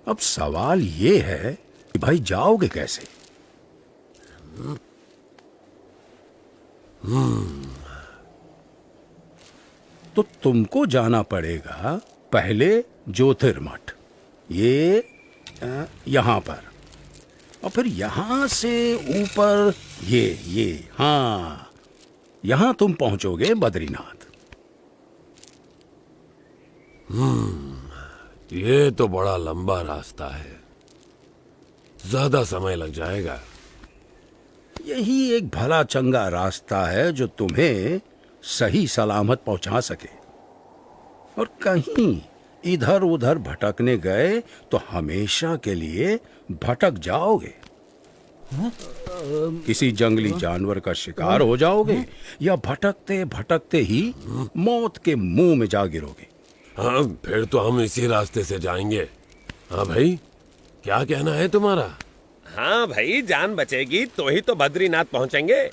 अब सवाल ये है कि भाई जाओगे कैसे? तो तुमको जाना पड़ेगा पहले ज्योतिर्मठ, ये यहां पर, और फिर यहां से ऊपर ये हाँ, यहां तुम पहुंचोगे बद्रीनाथ। ये तो बड़ा लंबा रास्ता है, ज्यादा समय लग जाएगा। यही एक भला चंगा रास्ता है जो तुम्हें सही सलामत पहुंचा सके। और कहीं इधर उधर भटकने गए तो हमेशा के लिए भटक जाओगे। किसी जंगली जानवर का शिकार हो जाओगे, या भटकते भटकते ही मौत के मुंह में जा गिरोगे। हाँ, फिर तो हम इसी रास्ते से जाएंगे। हाँ भाई, क्या कहना है तुम्हारा? हाँ भाई, जान बचेगी तो ही तो बद्रीनाथ पहुंचेंगे।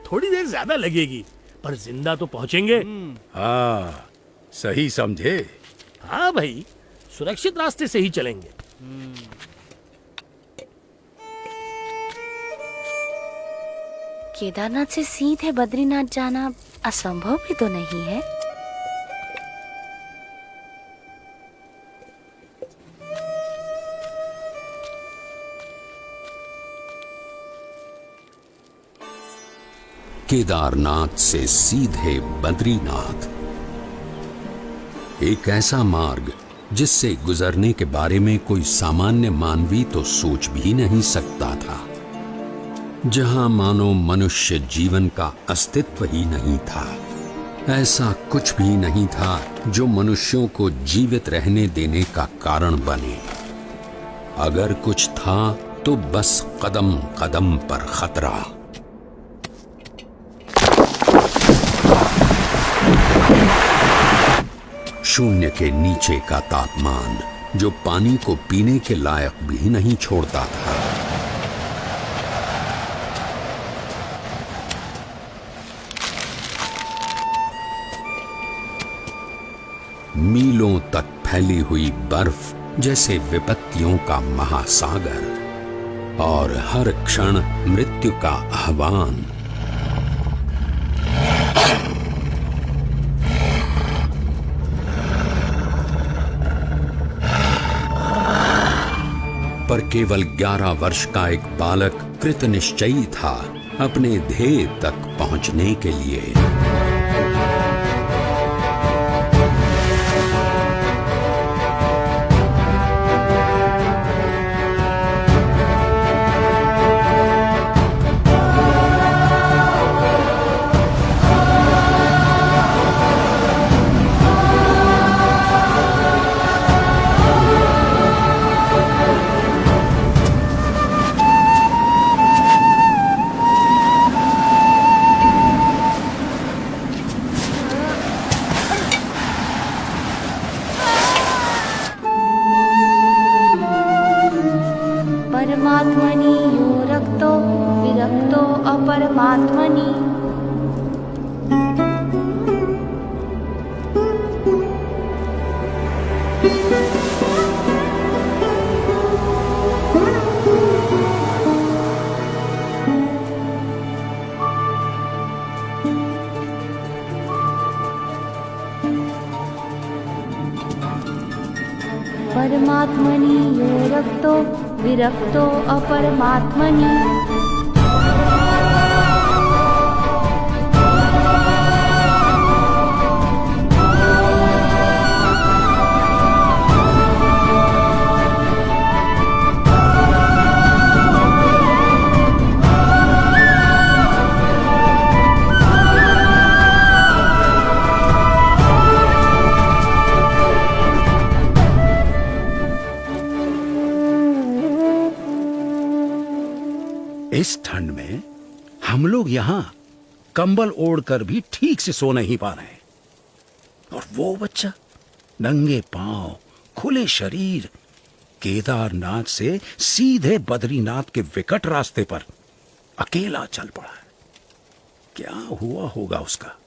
थोड़ी देर ज्यादा लगेगी, पर जिंदा तो पहुंचेंगे। हाँ, सही समझे। हाँ भाई, सुरक्षित रास्ते से ही चलेंगे। केदारनाथ से सीधे बद्रीनाथ जाना असंभव भी तो नहीं है। केदारनाथ से सीधे बद्रीनाथ, एक ऐसा मार्ग जिससे गुजरने के बारे में कोई सामान्य मानवी तो सोच भी नहीं सकता था, जहां मानो मनुष्य जीवन का अस्तित्व ही नहीं था। ऐसा कुछ भी नहीं था जो मनुष्यों को जीवित रहने देने का कारण बने। अगर कुछ था तो बस कदम कदम पर खतरा। शून्य के नीचे का तापमान जो पानी को पीने के लायक भी नहीं छोड़ता था। मीलों तक फैली हुई बर्फ जैसे विपत्तियों का महासागर, और हर क्षण मृत्यु का आह्वान। पर केवल 11 वर्ष का एक बालक कृत निश्चयी था अपने ध्येय तक पहुंचने के लिए। परमात्मनि यो रक्तो विरक्तो अपरमात्मनि। परमात्मनि यो रक्तो विरक्तो अपरमात्मनि। इस ठंड में हम लोग यहां कंबल ओढ़कर भी ठीक से सो नहीं पा रहे। और वो बच्चा नंगे पांव, खुले शरीर, केदारनाथ से सीधे बद्रीनाथ के विकट रास्ते पर अकेला चल पड़ा है। क्या हुआ होगा उसका?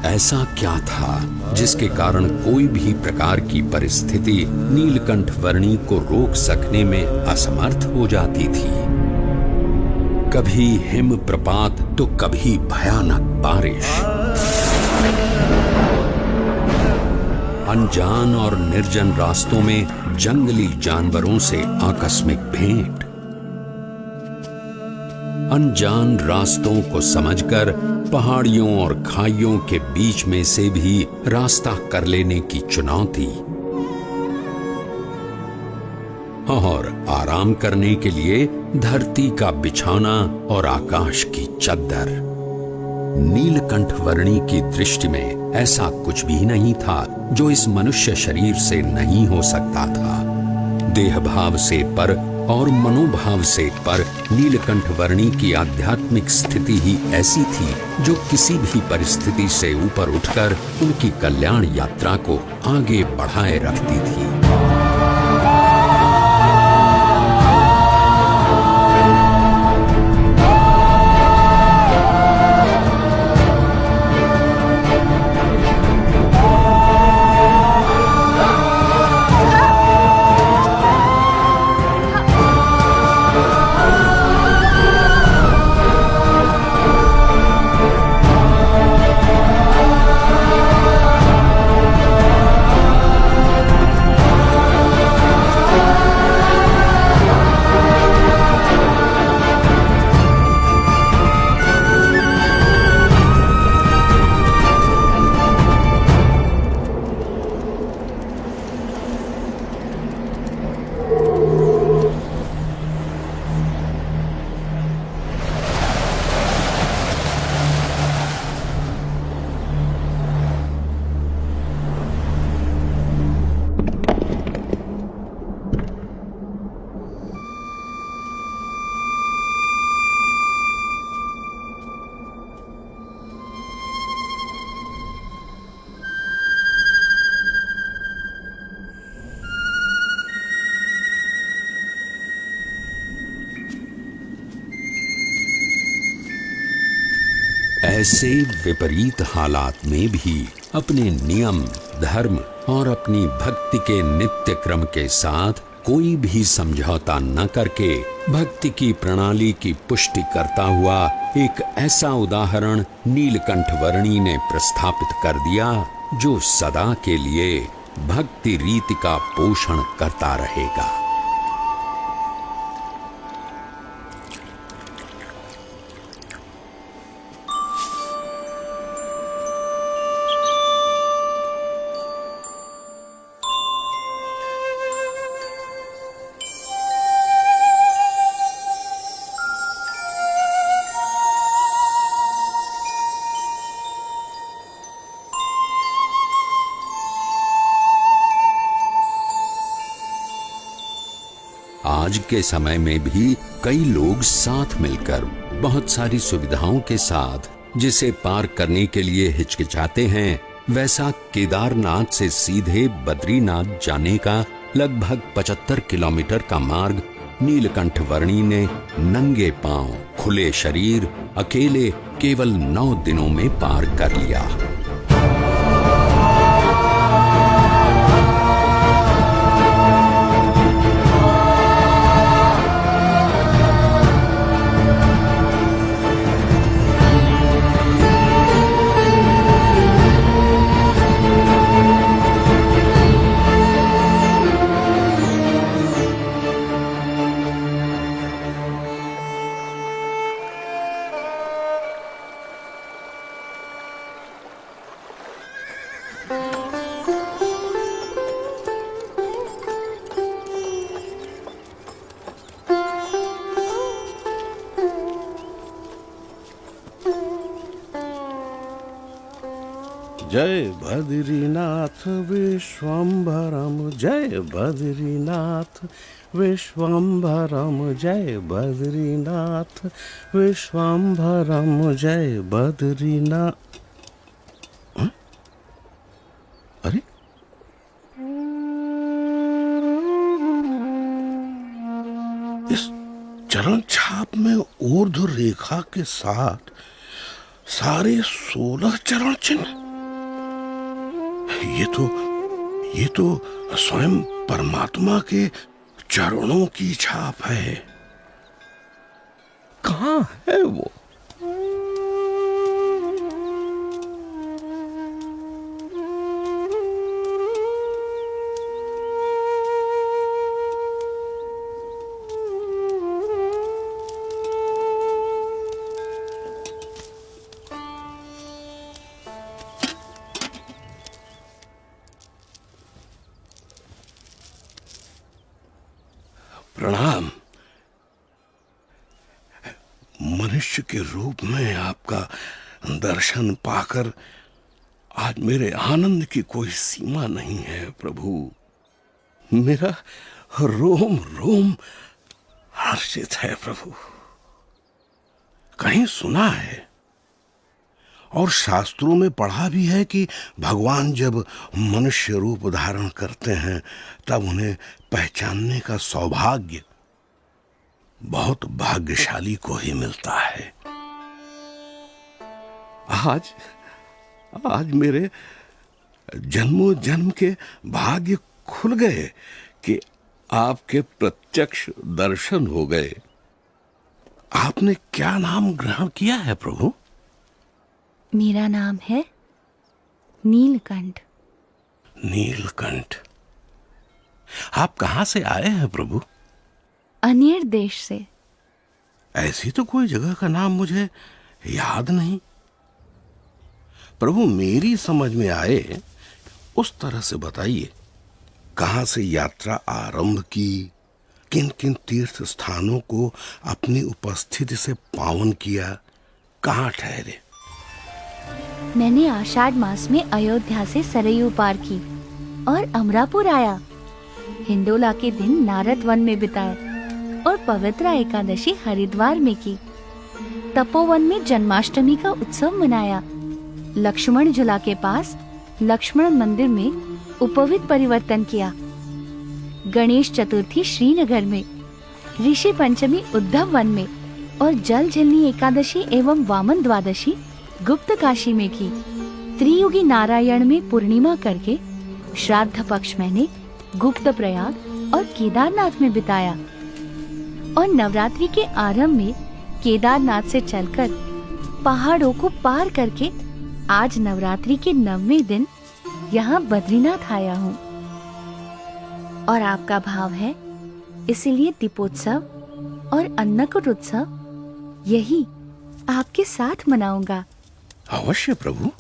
ऐसा क्या था जिसके कारण कोई भी प्रकार की परिस्थिति नीलकंठ वर्णी को रोक सकने में असमर्थ हो जाती थी। कभी हिमप्रपात तो कभी भयानक बारिश, अनजान और निर्जन रास्तों में जंगली जानवरों से आकस्मिक भेंट, अनजान रास्तों को समझकर पहाड़ियों और खाइयों के बीच में से भी रास्ता कर लेने की चुनौती, और आराम करने के लिए धरती का बिछौना और आकाश की चद्दर। नीलकंठ वर्णी की दृष्टि में ऐसा कुछ भी नहीं था जो इस मनुष्य शरीर से नहीं हो सकता था। देह भाव से पर और मनोभाव से पर नीलकंठ वर्णी की आध्यात्मिक स्थिति ही ऐसी थी जो किसी भी परिस्थिति से ऊपर उठकर उनकी कल्याण यात्रा को आगे बढ़ाए रखती थी। ऐसे विपरीत हालात में भी अपने नियम, धर्म और अपनी भक्ति के नित्य क्रम के साथ कोई भी समझौता न करके भक्ति की प्रणाली की पुष्टि करता हुआ एक ऐसा उदाहरण नीलकंठ वर्णी ने प्रस्थापित कर दिया जो सदा के लिए भक्ति रीति का पोषण करता रहेगा। आज के समय में भी कई लोग साथ मिलकर बहुत सारी सुविधाओं के साथ जिसे पार करने के लिए हिचकिचाते हैं, वैसा केदारनाथ से सीधे बद्रीनाथ जाने का लगभग 75 किलोमीटर का मार्ग नीलकंठ वर्णी ने नंगे पांव, खुले शरीर, अकेले केवल 9 दिनों में पार कर लिया। जय बद्रीनाथ विश्वम्भरम, जय बद्रीनाथ विश्वम्भरम, जय बद्रीनाथ विश्वम्भरम, जय बद्रीनाथ। अरे इस चरण छाप में ऊर्ध्व रेखा के साथ सारे 16 चरण चिन्ह। ये तो स्वयं परमात्मा के चरणों की छाप है। कहाँ है वो? प्रणाम। मनुष्य के रूप में आपका दर्शन पाकर आज मेरे आनंद की कोई सीमा नहीं है प्रभु। मेरा रोम रोम हर्षित है प्रभु। कहीं सुना है और शास्त्रों में पढ़ा भी है कि भगवान जब मनुष्य रूप धारण करते हैं तब उन्हें पहचानने का सौभाग्य बहुत भाग्यशाली को ही मिलता है। आज मेरे जन्मों जन्म के भाग्य खुल गए कि आपके प्रत्यक्ष दर्शन हो गए। आपने क्या नाम ग्रहण किया है प्रभु? मेरा नाम है नीलकंठ। नीलकंठ। आप कहां से आए हैं प्रभु? अनेर देश से। ऐसी तो कोई जगह का नाम मुझे याद नहीं प्रभु। मेरी समझ में आए उस तरह से बताइए। कहां से यात्रा आरंभ की, किन किन तीर्थ स्थानों को अपनी उपस्थिति से पावन किया, कहां ठहरे? मैंने आषाढ़ मास में अयोध्या से सरयू पार की और अमरापुर आया। हिंडोला के दिन नारद वन में बिताए और पवित्र एकादशी हरिद्वार में की। तपोवन में जन्माष्टमी का उत्सव मनाया। लक्ष्मण झूला के पास लक्ष्मण मंदिर में उपवीत परिवर्तन किया। गणेश चतुर्थी श्रीनगर में, ऋषि पंचमी उद्धव वन में और जल झिलनी एकादशी एवं वामन द्वादशी गुप्त काशी में की। त्रियुगी नारायण में पूर्णिमा करके श्राद्ध पक्ष मैंने गुप्त प्रयाग और केदारनाथ में बिताया और नवरात्रि के आरंभ में केदारनाथ से चलकर पहाड़ों को पार करके आज नवरात्रि के 9वें दिन यहाँ बद्रीनाथ आया हूँ। और आपका भाव है, इसीलिए दीपोत्सव और अन्नकूट उत्सव यही आपके साथ मनाऊंगा। अवश्य प्रभु।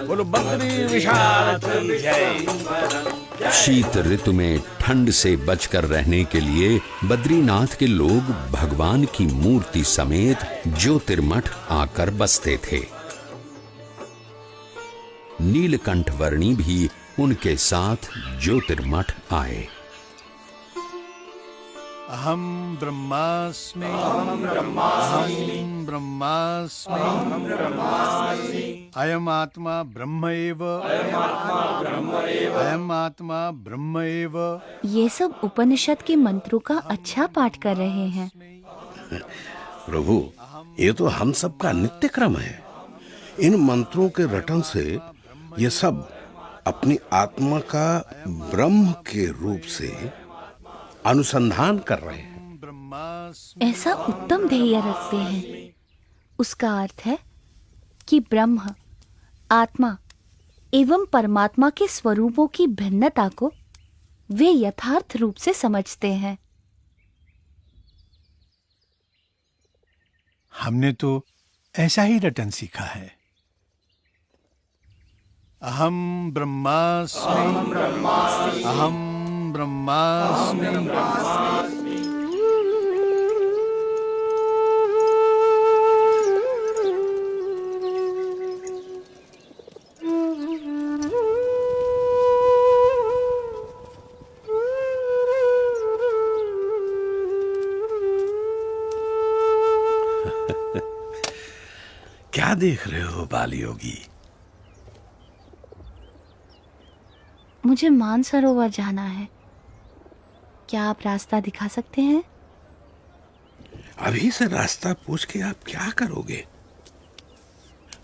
बोलो बद्री विशाल की जय। शीत ऋतु में ठंड से बचकर रहने के लिए बद्रीनाथ के लोग भगवान की मूर्ति समेत ज्योतिर्मठ आकर बसते थे। नीलकंठ वर्णी भी उनके साथ ज्योतिर्मठ आए। अहम ब्रह्मास्मि अहम ब्रह्मास्मि अयम आत्मा ब्रह्म एव अयम आत्मा ब्रह्म एव। ये सब उपनिषद के मंत्रों का अच्छा पाठ कर रहे हैं। प्रभु, ये तो हम सबका नित्य क्रम है। इन मंत्रों के रटन से ये सब अपनी आत्मा का ब्रह्म के रूप से अनुसंधान कर रहे हैं। ऐसा उत्तम ध्येय रखते हैं। उसका अर्थ है कि ब्रह्म, आत्मा एवं परमात्मा के स्वरूपों की भिन्नता को वे यथार्थ रूप से समझते हैं। हमने तो ऐसा ही रटन सीखा है। अहम ब्रह्मास्मि अहम ब्रह्मास्मि। क्या देख रहे हो बाल योगी? मुझे मानसरोवर जाना है। क्या आप रास्ता दिखा सकते हैं? अभी से रास्ता पूछ के आप क्या करोगे?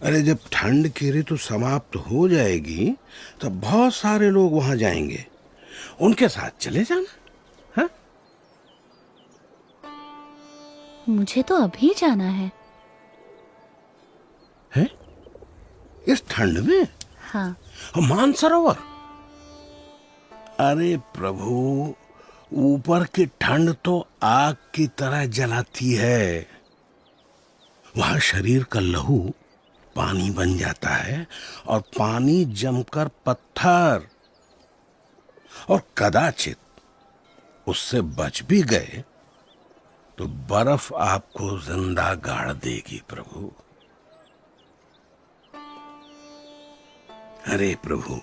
अरे जब ठंड की ऋतु समाप्त हो जाएगी तब बहुत सारे लोग वहां जाएंगे, उनके साथ चले जाना। हाँ? मुझे तो अभी जाना है। है? इस ठंड में? हाँ। मानसरोवर? अरे प्रभु, ऊपर की ठंड तो आग की तरह जलाती है। वहां शरीर का लहू पानी बन जाता है और पानी जमकर पत्थर, और कदाचित उससे बच भी गए तो बर्फ आपको जिंदा गाड़ देगी प्रभु। अरे प्रभु,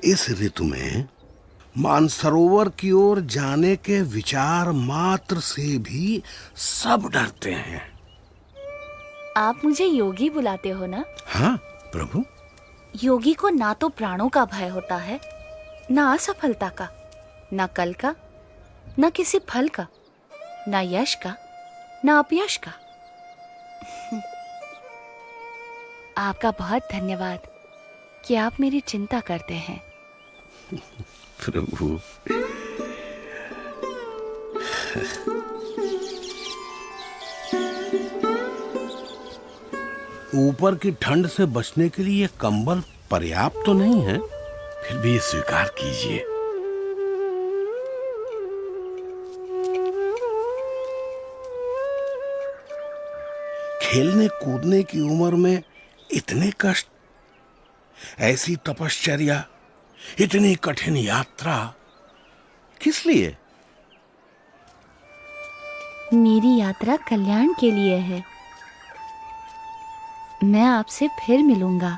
इस ऋतु में मानसरोवर की ओर जाने के विचार मात्र से भी सब डरते हैं। आप मुझे योगी बुलाते हो ना? हाँ प्रभु। योगी को ना तो प्राणों का भय होता है, ना असफलता का, ना कल का, ना किसी फल का, ना यश का, ना अपयश का। आपका बहुत धन्यवाद कि आप मेरी चिंता करते हैं। प्रभु, ऊपर की ठंड से बचने के लिए कंबल पर्याप्त तो नहीं है, फिर भी स्वीकार कीजिए। खेलने कूदने की उम्र में इतने कष्ट, ऐसी तपश्चर्या, इतनी कठिन यात्रा किस लिए? मेरी यात्रा कल्याण के लिए है। मैं आपसे फिर मिलूंगा।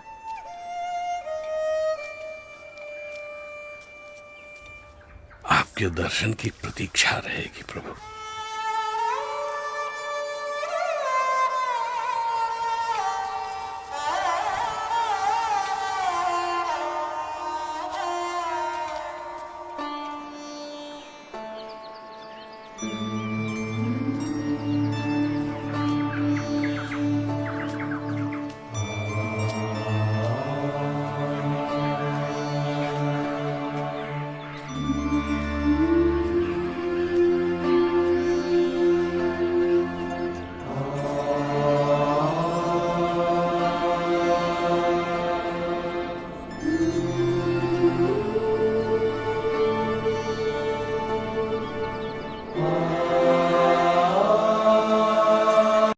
आपके दर्शन की प्रतीक्षा रहेगी प्रभु।